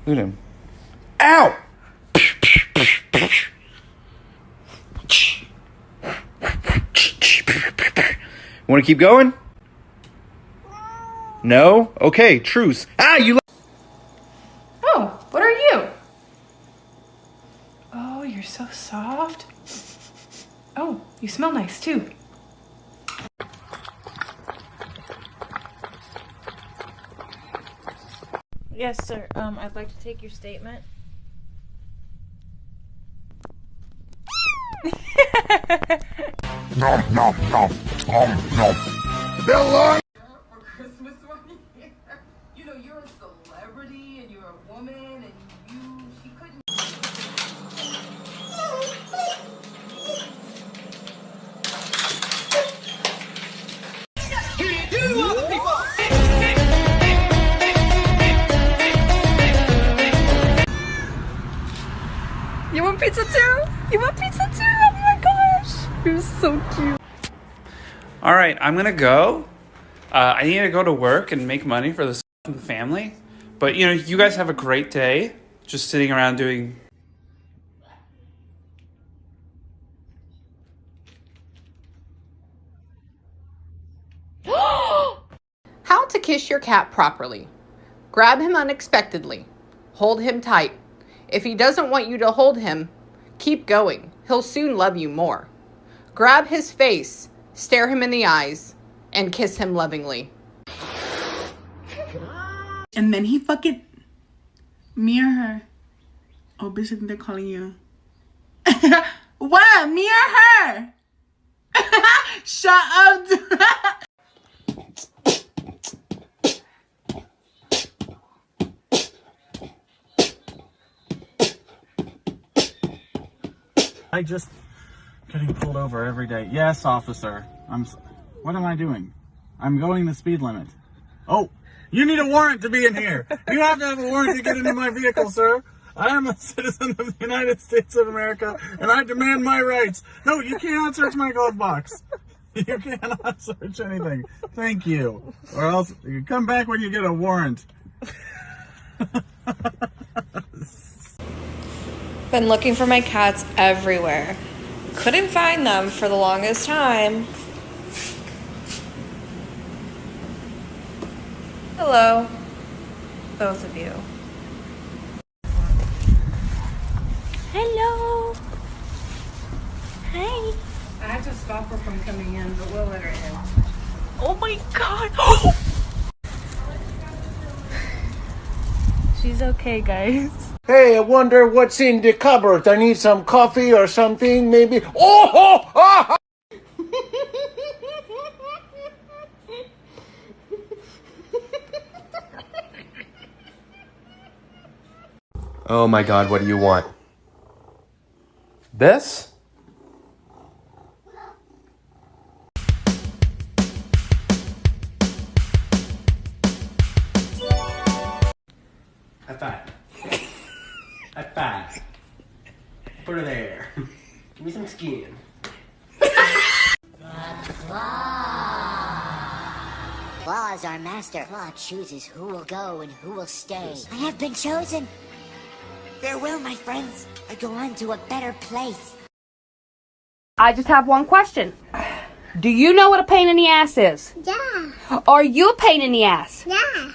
Look at him. Ow! Want to keep going? No? Okay, truce. Ah, you... Oh, what are you? Oh, you're so soft. Oh, you smell nice too. Yes, sir. I'd like to take your statement. Nom nom nom nom nom. Bella. For Christmas one year, you know you're a celebrity and you're a woman and she couldn't. You are the people. You want pizza too? You want pizza too? Oh my gosh. You're so cute. All right, I'm gonna go. I need to go to work and make money for this family. But, you know, you guys have a great day. Just sitting around doing... How to kiss your cat properly. Grab him unexpectedly. Hold him tight. If he doesn't want you to hold him, keep going. He'll soon love you more. Grab his face, stare him in the eyes, and kiss him lovingly. And then he fucking... Me or her? Oh, bitch, I think they're calling you. What? Me or her? Shut up. I just getting pulled over every day. Yes, officer. What am I doing? I'm going the speed limit. Oh, you need a warrant to be in here. You have to have a warrant to get into my vehicle, sir. I am a citizen of the United States of America, and I demand my rights. No, you cannot search my glove box. You cannot search anything. Thank you. Or else you come back when you get a warrant. Been looking for my cats everywhere. Couldn't find them for the longest time. Hello, both of you. Hello. Hi. I had to stop her from coming in, but we'll let her in. Oh my god. She's okay, guys. Hey, I wonder what's in the cupboard. I need some coffee or something, maybe. Oh! Ah! Oh my god, what do you want? This? High five. High five. Put her there. Give me some skin. Claw is our master. Claw chooses who will go and who will stay. I have been chosen. Farewell, my friends. I go on to a better place. I just have one question. Do you know what a pain in the ass is? Yeah. Are you a pain in the ass? Yeah.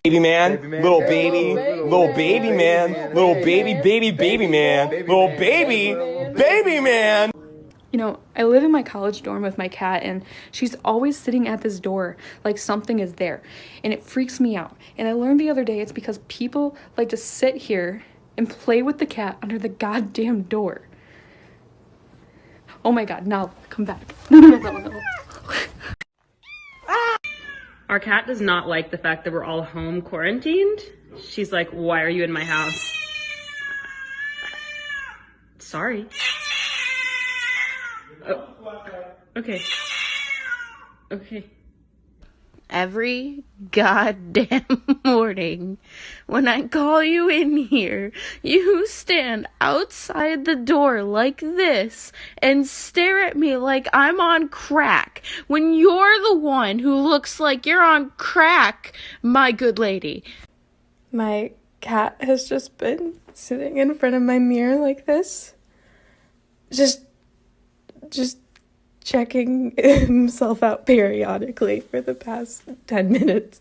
Baby man, little baby man, little baby man, little baby man. You know, I live in my college dorm with my cat, and she's always sitting at this door like something is there, and it freaks me out. And I learned the other day it's because people like to sit here and play with the cat under the goddamn door. Oh my god, now come back. No. Our cat does not like the fact that we're all home quarantined. She's like, why are you in my house? Sorry. Oh. Okay. Okay. Every goddamn morning when I call you in here, you stand outside the door like this and stare at me like I'm on crack when you're the one who looks like you're on crack, my good lady. My cat has just been sitting in front of my mirror like this. Just checking himself out periodically for the past 10 minutes.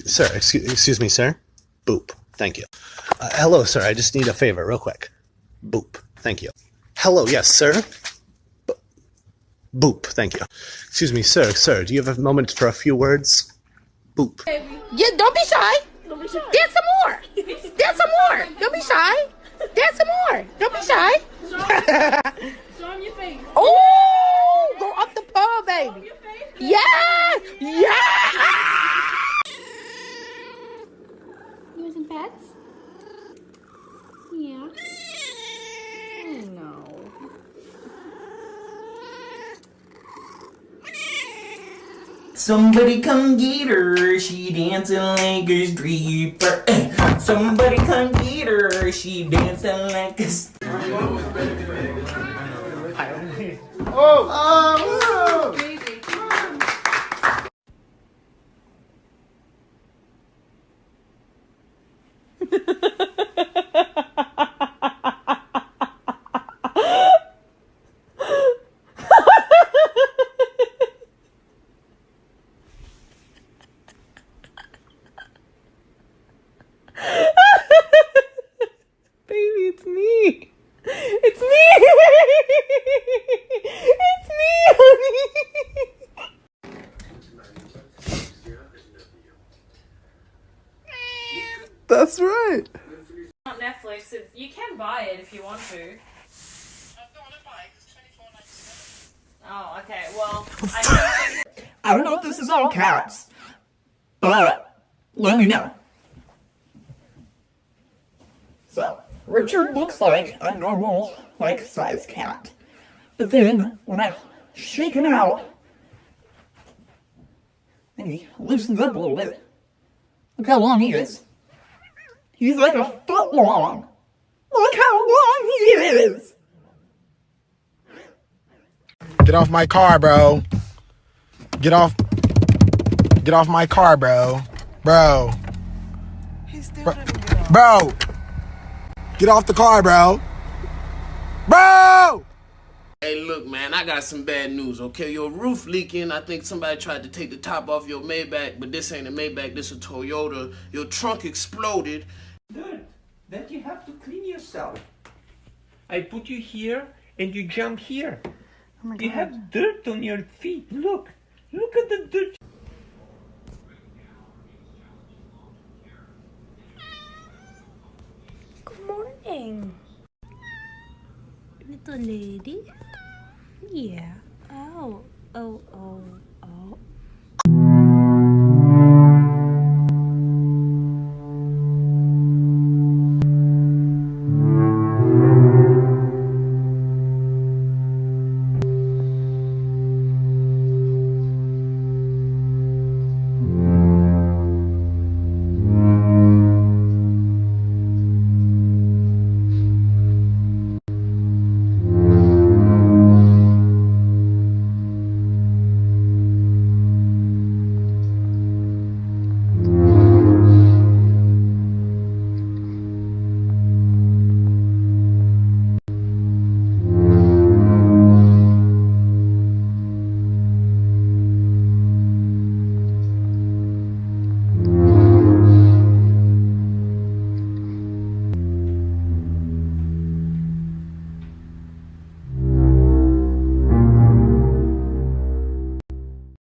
Sir, excuse me, sir. Boop. Thank you. Hello, sir. I just need a favor real quick. Boop. Thank you. Hello, yes, sir. Boop. Thank you. Excuse me, sir. Do you have a moment for a few words? Boop. Yeah, don't be shy. Dance some more. Dance some more. Don't be shy. Dance some more. Don't be shy. Show him your face. Oh, go up the pole, baby. Yeah. You want some pets? Yeah. No. Somebody come get her, she dancing like a stripper. Somebody come get her, she dancing like a Oh! Baby, it's me. It's me. It's me, honey. That's right. On Netflix, you can buy it if you want to. Oh, okay. Well, I don't know if this is all cats, but let me know. So, Richard looks like a normal, size cat. But then, when I shake him out, and he loosens up a little bit, look how long he is. He's like a foot long. Look how long he is! Get off my car, bro. Get off my car, bro. Bro. Bro. Get off the car, bro. Bro! Hey, look, man, I got some bad news, okay? Your roof leaking. I think somebody tried to take the top off your Maybach, but this ain't a Maybach, this is a Toyota. Your trunk exploded. Dirt that you have to clean yourself. I put you here and you jump here. Oh my God. You have dirt on your feet. Look at the dirt. Good morning. Little lady. Yeah. Oh.